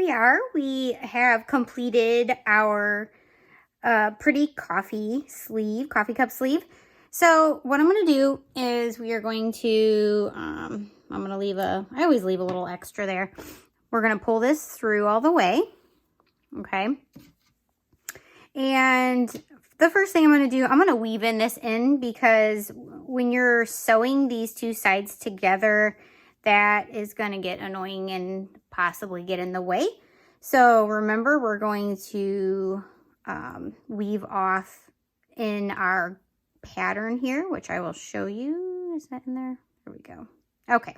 we are. We have completed our pretty coffee cup sleeve. So what I'm going to do is we are going to, I'm going to leave I always leave a little extra there. We're going to pull this through all the way. Okay. And the first thing I'm going to do, I'm going to weave in this in, because when you're sewing these two sides together, that is going to get annoying and possibly get in the way. So remember, we're going to weave off in our pattern here, which I will show you. Is that in there? There we go. Okay.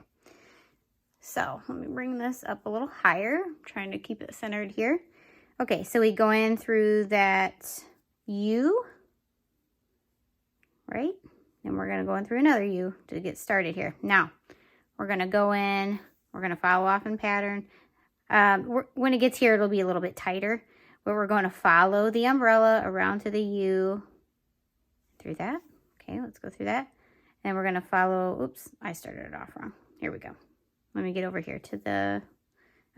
So let me bring this up a little higher. I'm trying to keep it centered here. Okay, so we go in through that U, right? And we're going to go in through another U to get started here. Now, we're going to go in, we're going to follow off in pattern. When it gets here, it'll be a little bit tighter, but we're going to follow the umbrella around to the U through that. Okay, let's go through that. And we're going to follow, oops, I started it off wrong. Here we go. Let me get over here to the,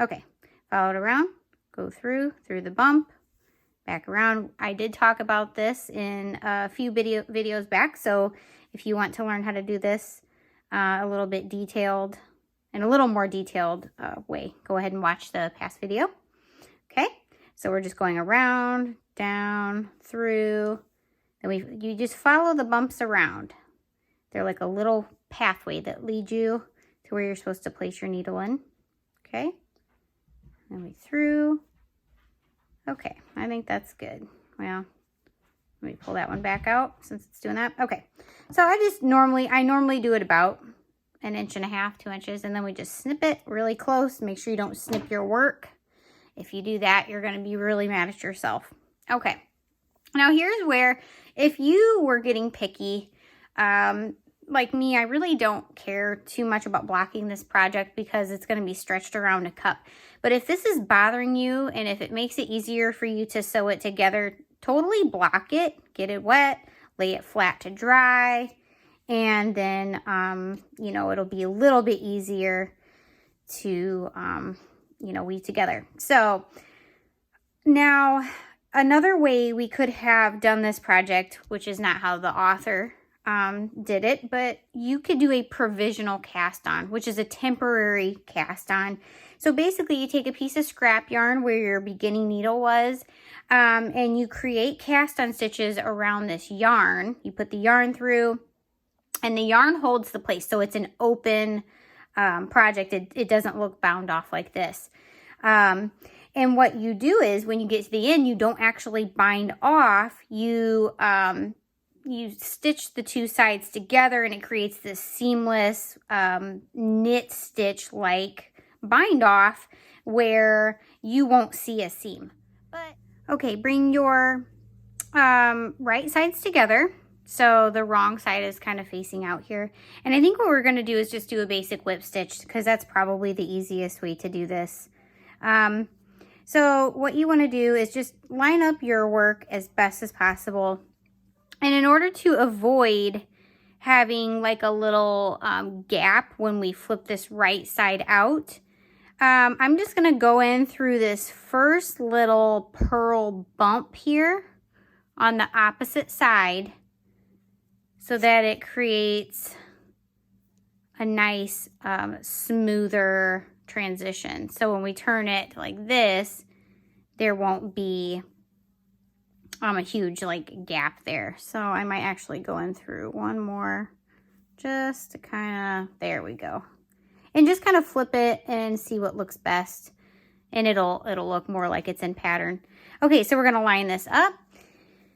okay, follow it around, go through the bump, back around. I did talk about this in a few videos back, so if you want to learn how to do this a little bit detailed, in a little more detailed way, go ahead and watch the past video. Okay, so we're just going around, down, through, then you just follow the bumps around. They're like a little pathway that leads you to where you're supposed to place your needle in. Okay, and we through. Okay, I think that's good. Well, let me pull that one back out since it's doing that. Okay, so I normally do it about 1.5 inches, 2 inches, and then we just snip it really close. Make sure you don't snip your work. If you do that, you're going to be really mad at yourself. Okay, now here's where, if you were getting picky, like me, I really don't care too much about blocking this project because it's going to be stretched around a cup. But if this is bothering you and if it makes it easier for you to sew it together, totally block it, get it wet, lay it flat to dry, and then, you know, it'll be a little bit easier to, you know, weave together. So now another way we could have done this project, which is not how the author did it, but you could do a provisional cast-on, which is a temporary cast-on. So basically you take a piece of scrap yarn where your beginning needle was, and you create cast-on stitches around this yarn. You put the yarn through, and the yarn holds the place, so it's an open project. It doesn't look bound off like this. And what you do is, when you get to the end, you don't actually bind off. You stitch the two sides together, and it creates this seamless knit stitch like bind off where you won't see a seam. But okay, bring your right sides together. So the wrong side is kind of facing out here. And I think what we're going to do is just do a basic whip stitch, because that's probably the easiest way to do this. So what you want to do is just line up your work as best as possible. And in order to avoid having like a little gap when we flip this right side out, I'm just going to go in through this first little purl bump here on the opposite side, so that it creates a nice smoother transition. So when we turn it like this, there won't be a huge like gap there. So I might actually go in through one more just to kind of, there we go. And just kind of flip it and see what looks best. And it'll look more like it's in pattern. Okay, so we're gonna line this up.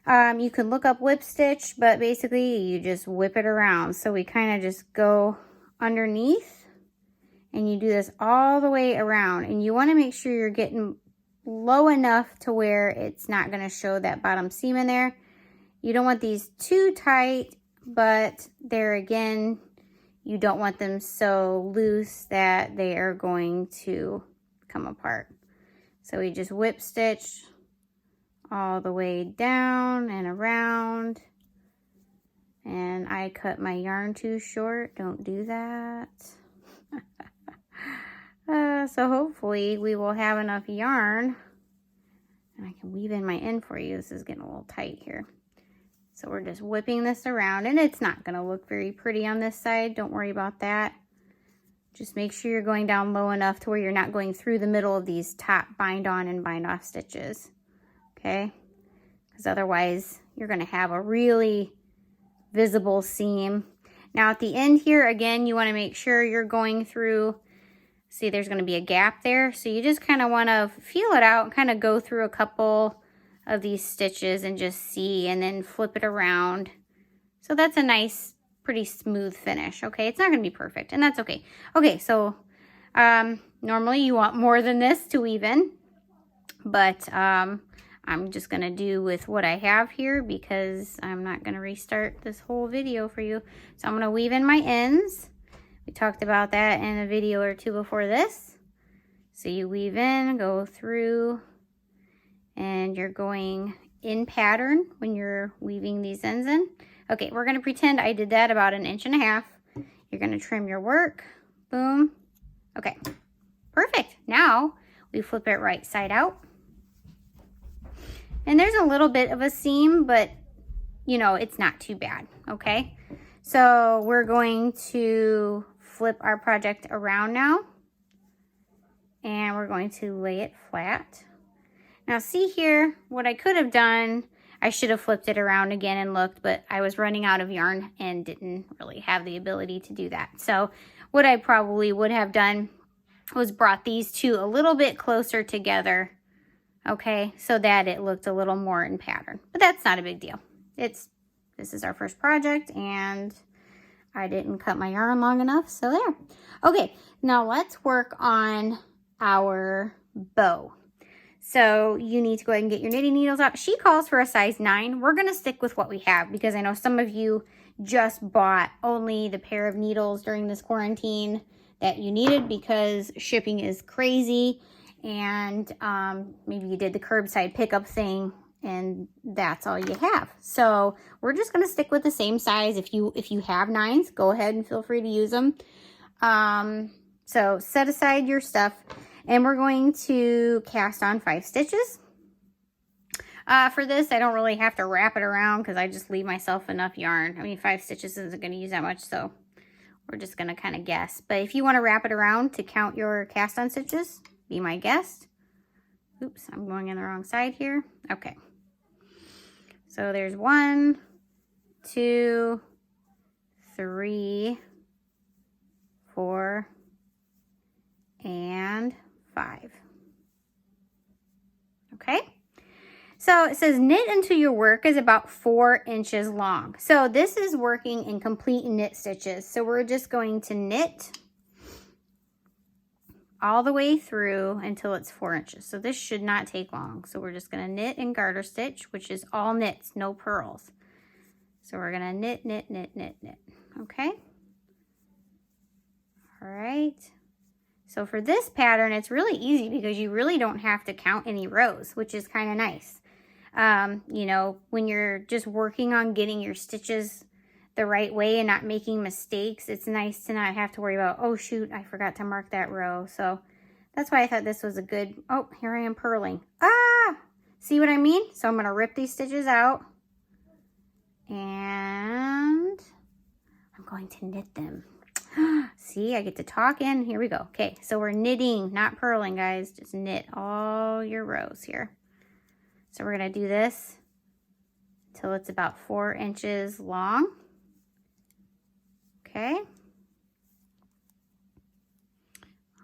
You can look up whip stitch, but basically you just whip it around. So we kind of just go underneath, and you do this all the way around. And you want to make sure you're getting low enough to where it's not going to show that bottom seam in there. You don't want these too tight, but there again, you don't want them so loose that they are going to come apart. So we just whip stitch all the way down and around. And I cut my yarn too short. Don't do that. So hopefully we will have enough yarn and I can weave in my end for you. This is getting a little tight here. So we're just whipping this around, and it's not going to look very pretty on this side. Don't worry about that. Just make sure you're going down low enough to where you're not going through the middle of these top bind on and bind off stitches. Okay? Because otherwise you're going to have a really visible seam. Now at the end here, again, you want to make sure you're going through, see there's going to be a gap there. So you just kind of want to feel it out and kind of go through a couple of these stitches and just see, and then flip it around. So that's a nice, pretty smooth finish. Okay, it's not going to be perfect, and that's okay. Okay, so normally you want more than this to weave in, but I'm just going to do with what I have here because I'm not going to restart this whole video for you. So I'm going to weave in my ends. We talked about that in a video or two before this. So you weave in, go through, and you're going in pattern when you're weaving these ends in. Okay, we're going to pretend I did that about 1.5 inches. You're going to trim your work. Boom. Okay, perfect. Now we flip it right side out. And there's a little bit of a seam, but you know, it's not too bad, okay? So we're going to flip our project around now. And we're going to lay it flat. Now see here, what I could have done, I should have flipped it around again and looked, but I was running out of yarn and didn't really have the ability to do that. So what I probably would have done was brought these two a little bit closer together, okay, so that it looked a little more in pattern. But that's not a big deal. This is our first project, and I didn't cut my yarn long enough, so there. Okay, now let's work on our bow. So you need to go ahead and get your knitting needles out. She calls for a size 9. We're going to stick with what we have because I know some of you just bought only the pair of needles during this quarantine that you needed because shipping is crazy, and maybe you did the curbside pickup thing and that's all you have. So we're just going to stick with the same size. If you have 9s, go ahead and feel free to use them. So set aside your stuff. And we're going to cast on 5 stitches. For this, I don't really have to wrap it around because I just leave myself enough yarn. I mean, 5 stitches isn't going to use that much, so we're just going to kind of guess. But if you want to wrap it around to count your cast on stitches, be my guest. Oops, I'm going in the wrong side here. Okay. So there's 1, 2, 3, 4, and 5. Okay, so it says knit until your work is about 4 inches long. So this is working in complete knit stitches. So we're just going to knit all the way through until it's 4 inches. So this should not take long. So we're just going to knit and garter stitch, which is all knits, no purls. So we're going to knit, knit, knit, knit, knit. Okay. All right. So for this pattern, it's really easy because you really don't have to count any rows, which is kind of nice. You know, when you're just working on getting your stitches the right way and not making mistakes, it's nice to not have to worry about, oh shoot, I forgot to mark that row. So that's why I thought this was a good, oh, here I am purling. Ah, see what I mean? So I'm going to rip these stitches out and I'm going to knit them. See, I get to talk in. Here we go. Okay, so we're knitting, not purling, guys. Just knit all your rows here. So we're going to do this until it's about 4 inches long. Okay.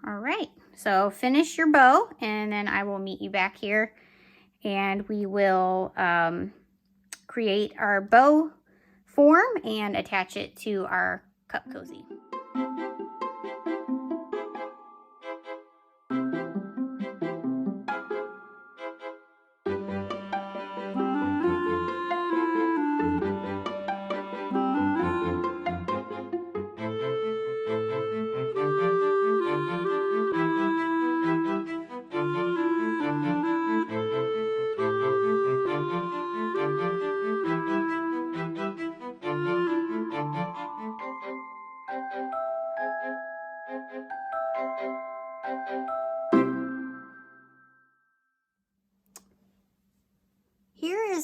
All right. So finish your bow, and then I will meet you back here, and we will create our bow form and attach it to our cup cozy.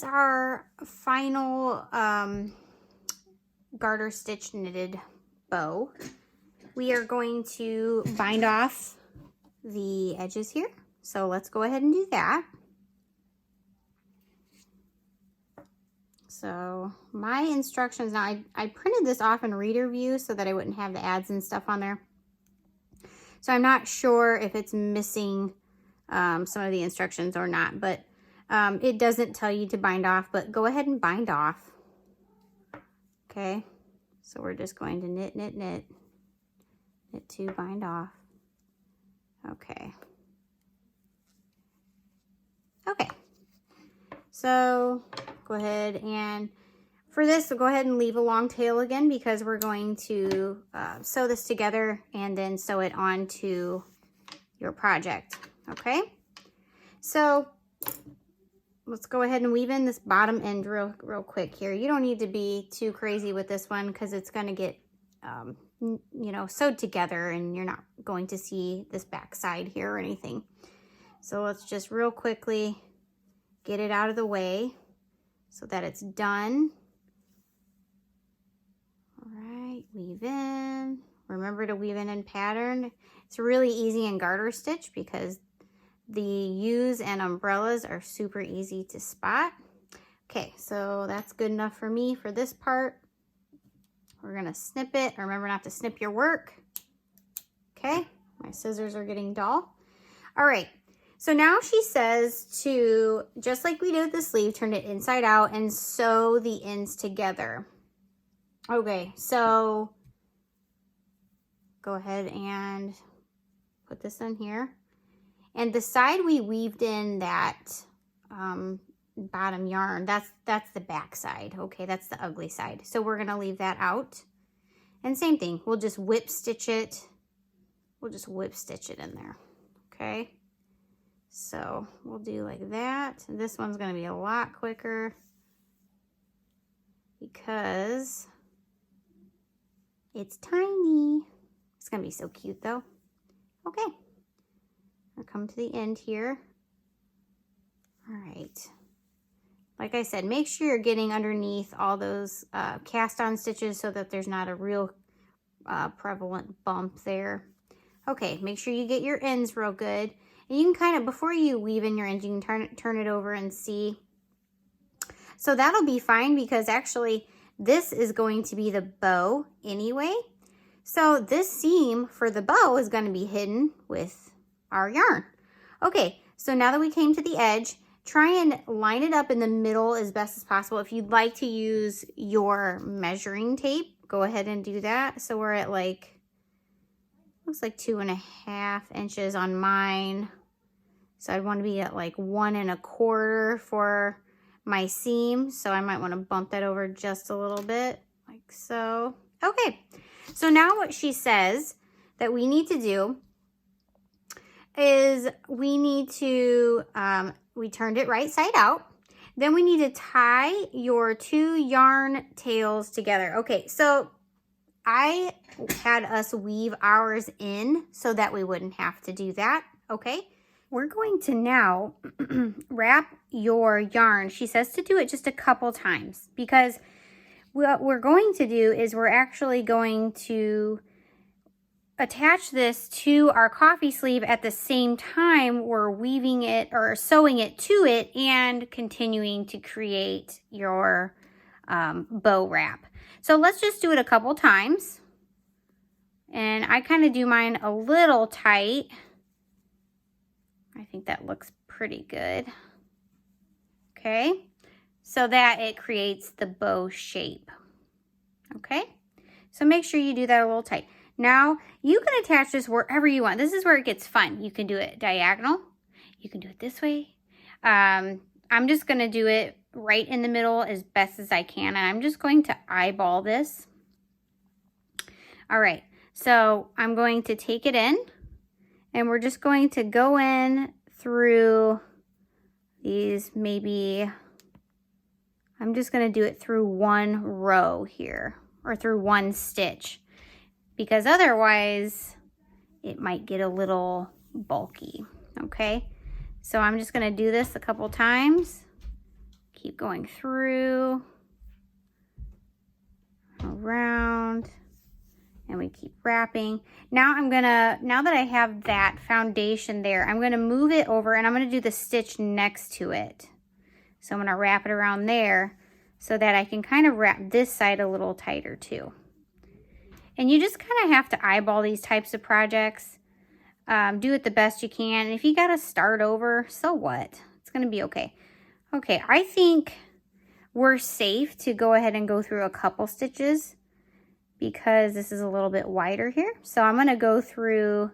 is our final garter stitch knitted bow. We are going to bind off the edges here. So let's go ahead and do that. So my instructions, now I printed this off in reader view so that I wouldn't have the ads and stuff on there. So I'm not sure if it's missing some of the instructions or not, but it doesn't tell you to bind off, but go ahead and bind off. Okay, so we're just going to knit, knit, knit, knit to bind off. Okay. Okay, so go ahead and for this, we'll go ahead and leave a long tail again because we're going to sew this together and then sew it onto your project. Okay, so let's go ahead and weave in this bottom end real quick here. You don't need to be too crazy with this one because it's going to get you know, sewed together and you're not going to see this back side here or anything. So let's just real quickly get it out of the way so that it's done. All right, weave in. Remember to weave in pattern. It's really easy in garter stitch because the U's and umbrellas are super easy to spot. Okay, so that's good enough for me for this part. We're gonna snip it. Remember not to snip your work. Okay, my scissors are getting dull. All right. So now she says to, just like we did with the sleeve, turn it inside out and sew the ends together. Okay, so go ahead and put this in here. And the side we weaved in that bottom yarn, that's the back side. Okay, that's the ugly side. So we're gonna leave that out. And same thing, we'll just whip stitch it. We'll just whip stitch it in there, okay? So we'll do like that. This one's going to be a lot quicker because it's tiny. It's going to be so cute though. Okay. I'll come to the end here. All right. Like I said, make sure you're getting underneath all those cast-on stitches so that there's not a real prevalent bump there. Okay, make sure you get your ends real good. And you can kind of, before you weave in your ends, you can turn it over and see. So that'll be fine because actually this is going to be the bow anyway. So this seam for the bow is going to be hidden with our yarn. Okay, so now that we came to the edge, try and line it up in the middle as best as possible. If you'd like to use your measuring tape, go ahead and do that. So we're at like, looks like 2.5 inches on mine. So I'd want to be at like 1 1/4 for my seam. So I might want to bump that over just a little bit, like so. Okay, so now what she says that we need to do is we need to, we turned it right side out. Then we need to tie your 2 yarn tails together. Okay, so I had us weave ours in so that we wouldn't have to do that, okay? We're going to now wrap your yarn. She says to do it just a couple times because what we're going to do is we're actually going to attach this to our coffee sleeve at the same time we're weaving it or sewing it to it and continuing to create your bow wrap. So let's just do it a couple times. And I kind of do mine a little tight. I think that looks pretty good. Okay, so that it creates the bow shape. Okay, so make sure you do that a little tight. Now, you can attach this wherever you want. This is where it gets fun. You can do it diagonal. You can do it this way. I'm just going to do it right in the middle as best as I can. And I'm just going to eyeball this. All right. So I'm going to take it in. And we're just going to go in through these maybe, I'm just going to do it through 1 row here. Or through 1 stitch. Because otherwise it might get a little bulky, okay? So I'm just gonna do this a couple times. Keep going through, around, and we keep wrapping. Now now that I have that foundation there, I'm gonna move it over and I'm gonna do the stitch next to it. So I'm gonna wrap it around there so that I can kind of wrap this side a little tighter too. And you just kind of have to eyeball these types of projects. Do it the best you can. And if you gotta start over, so what? It's gonna be okay. Okay, I think we're safe to go ahead and go through a couple stitches because this is a little bit wider here. So I'm gonna go through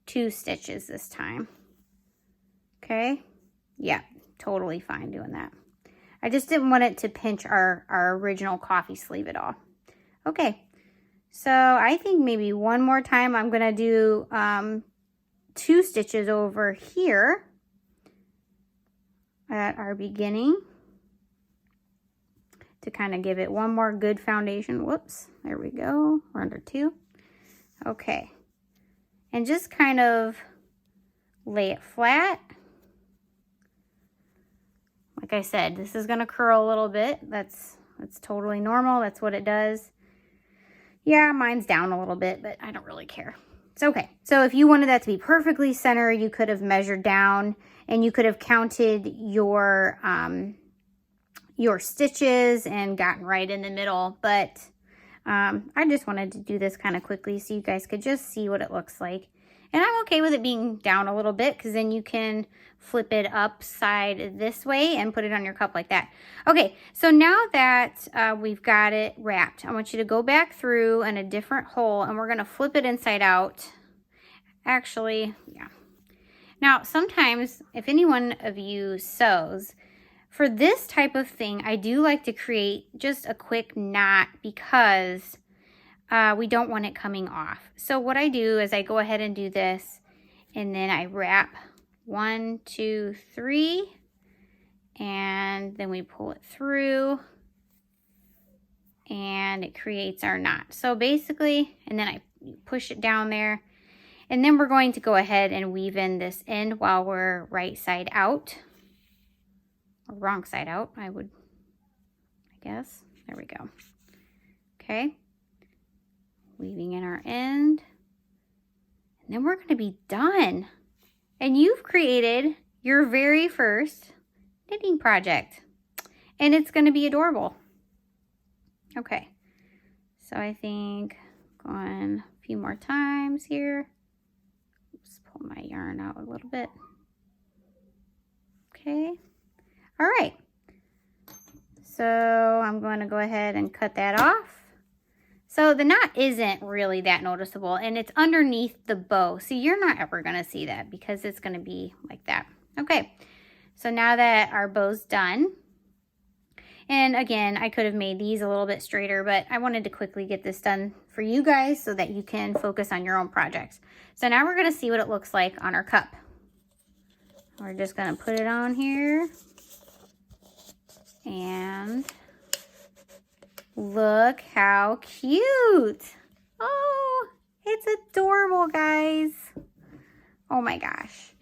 2 stitches this time. Okay, yeah, totally fine doing that. I just didn't want it to pinch our original coffee sleeve at all. Okay, so I think maybe one more time I'm gonna do 2 stitches over here at our beginning to kind of give it one more good foundation. Whoops, there we go. We're under 2. Okay, and just kind of lay it flat. Like I said, this is gonna curl a little bit. That's totally normal. That's what it does. Yeah, mine's down a little bit, but I don't really care. It's okay. So if you wanted that to be perfectly centered, you could have measured down and you could have counted your stitches and gotten right in the middle. But I just wanted to do this kind of quickly so you guys could just see what it looks like. And I'm okay with it being down a little bit because then you can flip it upside this way and put it on your cup like that. Okay, so now that we've got it wrapped, I want you to go back through in a different hole and we're gonna flip it inside out. Actually, yeah. Now, sometimes if any one of you sews, for this type of thing, I do like to create just a quick knot because we don't want it coming off. So what I do is I go ahead and do this and then I wrap 1, 2, 3, and then we pull it through and it creates our knot. So basically, and then I push it down there and then we're going to go ahead and weave in this end while we're right side out, or wrong side out, I guess. There we go. Okay. Weaving in our end, and then we're going to be done. And you've created your very first knitting project, and it's going to be adorable. Okay, so I think going a few more times here. Just pull my yarn out a little bit. Okay, all right. So I'm going to go ahead and cut that off. So the knot isn't really that noticeable and it's underneath the bow. So you're not ever gonna see that because it's gonna be like that. Okay, so now that our bow's done, and again, I could have made these a little bit straighter, but I wanted to quickly get this done for you guys so that you can focus on your own projects. So now we're gonna see what it looks like on our cup. We're just gonna put it on here and look how cute. Oh, it's adorable, guys. Oh my gosh.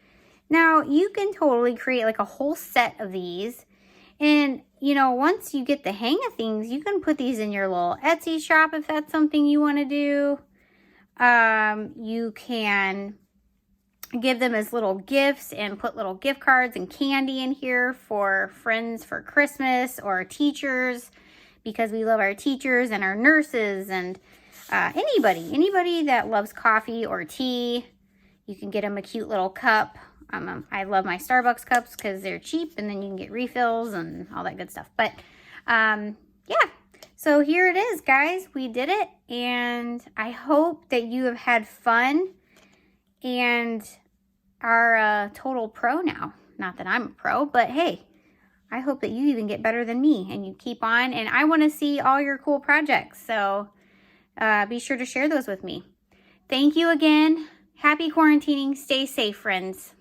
Now you can totally create like a whole set of these. And you know, once you get the hang of things, you can put these in your little Etsy shop if that's something you want to do. You can give them as little gifts and put little gift cards and candy in here for friends for Christmas or teachers, because we love our teachers and our nurses and anybody that loves coffee or tea. You can get them a cute little cup. I love my Starbucks cups because they're cheap and then you can get refills and all that good stuff. But yeah, so here it is, guys. We did it, and I hope that you have had fun and are a total pro now. Not that I'm a pro, but hey, I hope that you even get better than me and you keep on. And I want to see all your cool projects. So be sure to share those with me. Thank you again. Happy quarantining. Stay safe, friends.